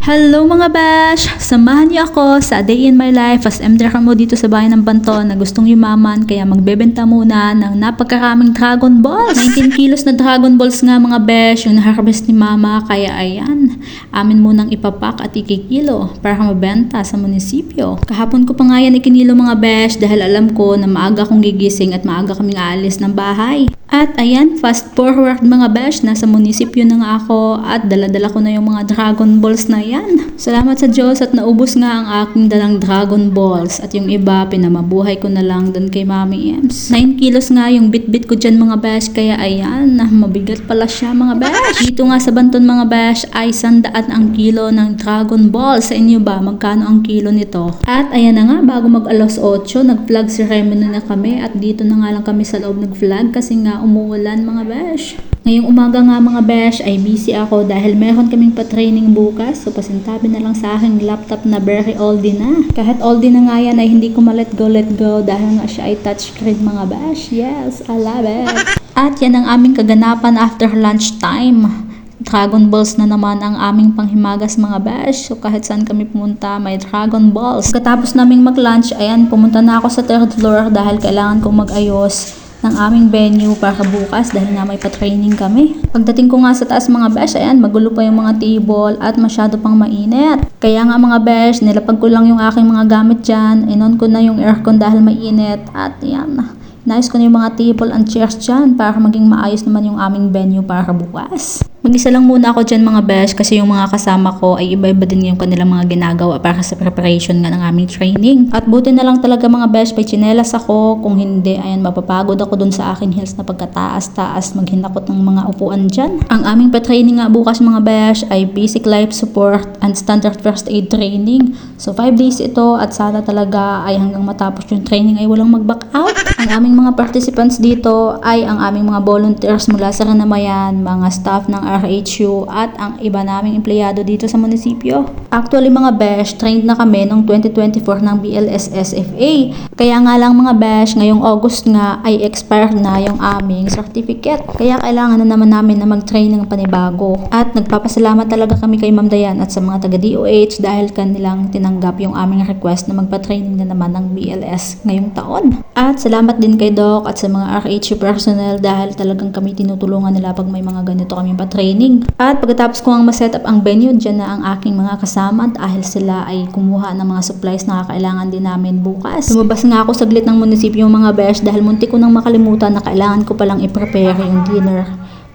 Hello mga bash! Samahan niyo ako sa Day in My Life as MD mo dito sa bayan ng Banton na gustong yumaman kaya magbebenta muna ng napakaraming Dragon Balls. 19 kilos na Dragon Balls nga mga bash yung na-harvest ni Mama kaya ayan, amin munang ipapak at ikikilo para mabenta sa munisipyo. Kahapon ko pa nga yan ikinilo mga bash dahil alam ko na maaga kong gigising at maaga kaming aalis ng bahay. At ayan, fast forward mga bash, nasa munisipyo na nga ako at dala-dala ko na yung mga Dragon Balls na yan. Salamat sa Diyos at naubos nga ang aking dalang Dragon Balls at yung iba pinamabuhay ko na lang dun kay Mami Ems. 9 kilos nga yung bit-bit ko dyan mga bash kaya ayan, mabigat pala siya mga bash. Dito nga sa Banton mga bash ay 100 ang kilo ng Dragon Balls. Sa inyo ba, magkano ang kilo nito? At ayan na nga, bago mag alas 8, nag-vlog si Remino na kami at dito na nga lang kami sa loob nag-vlog kasi nga umuulan mga besh. Ngayong umaga nga mga besh ay busy ako dahil meron kaming pa-training bukas. So pasintabi na lang sa aking laptop na very oldie na. Kahit oldie na nga yan ay hindi ko let go dahil nga siya ay touchscreen mga besh. Yes, I love it. At yan ang aming kaganapan after lunch time. Dragon Balls na naman ang aming panghimagas mga besh. So kahit saan kami pumunta may Dragon Balls. Pagkatapos naming mag-lunch, ayan, pumunta na ako sa 3rd floor dahil kailangan kong mag-ayos ng aming venue para bukas dahil nga may pa-training kami. Pagdating ko nga sa taas mga besh, ayan, magulo pa yung mga table at masyado pang mainit. Kaya nga mga besh, nilapag ko lang yung aking mga gamit dyan. Inon ko na yung aircon dahil mainit at ayan, nais ko na yung mga table and chairs dyan para maging maayos naman yung aming venue para bukas. Mag-isa lang muna ako dyan mga besh kasi yung mga kasama ko ay iba-iba din yung kanilang mga ginagawa para sa preparation nga ng aming training. At buti na lang talaga mga besh, may tsinelas ako. Kung hindi, ayan, mapapagod ako dun sa aking heels na pagkataas-taas maghinakot ng mga upuan dyan. Ang aming pa-training nga bukas mga besh ay basic life support and standard first aid training. So 5 days ito at sana talaga ay hanggang matapos yung training ay walang mag-back out. Ang aming mga participants dito ay ang aming mga volunteers mula sa Ranamayan, mga staff ng RHU at ang iba naming empleyado dito sa munisipyo. Actually mga besh, trained na kami noong 2024 ng BLS-SFA. Kaya nga lang mga besh, ngayong August nga ay expired na yung aming certificate. Kaya kailangan na naman namin na mag-train ng panibago. At nagpapasalamat talaga kami kay Ma'am Dayan at sa mga taga-DOH dahil kanilang tinanggap yung aming request na magpa-training na naman ng BLS ngayong taon. At salamat din kay Doc at sa mga RHU personnel dahil talagang kami tinutulungan nila pag may mga ganito kami pa-training. At pagkatapos ko ang ma-set up ang venue, dyan na ang aking mga kasama dahil sila ay kumuha ng mga supplies na kakailangan din namin bukas. Lumabas nga ako saglit ng munisipyo mga besh dahil muntik ko nang makalimutan na kailangan ko palang i-prepare yung dinner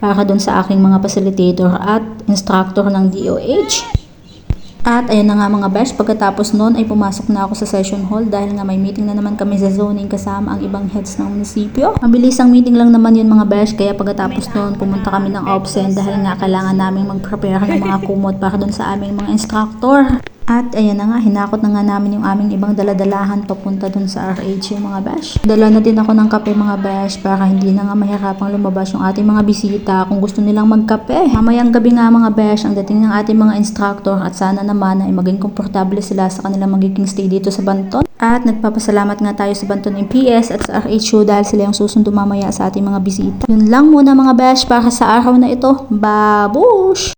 para doon sa aking mga facilitator at instructor ng DOH. At ayun na nga mga besh, pagkatapos noon ay pumasok na ako sa session hall dahil nga may meeting na naman kami sa zoning kasama ang ibang heads ng munisipyo. Mabilisang meeting lang naman yun mga besh, kaya pagkatapos noon pumunta kami ng OPSEN dahil nga kailangan namin mag-prepare ng mga kumot para doon sa aming mga instructor. At ayan na nga, hinakot na nga namin yung aming ibang daladalahan papunta dun sa RH yung mga besh. Dala na din ako ng kape mga besh para hindi na nga mahirapang lumabas yung ating mga bisita kung gusto nilang magkape. Mamayang gabi nga mga besh ang dating ng ating mga instructor at sana naman ay maging komportable sila sa kanilang magiging stay dito sa Banton. At nagpapasalamat nga tayo sa Banton MPS at sa RHU dahil sila yung susundo mamaya sa ating mga bisita. Yun lang muna mga besh para sa araw na ito. Babush!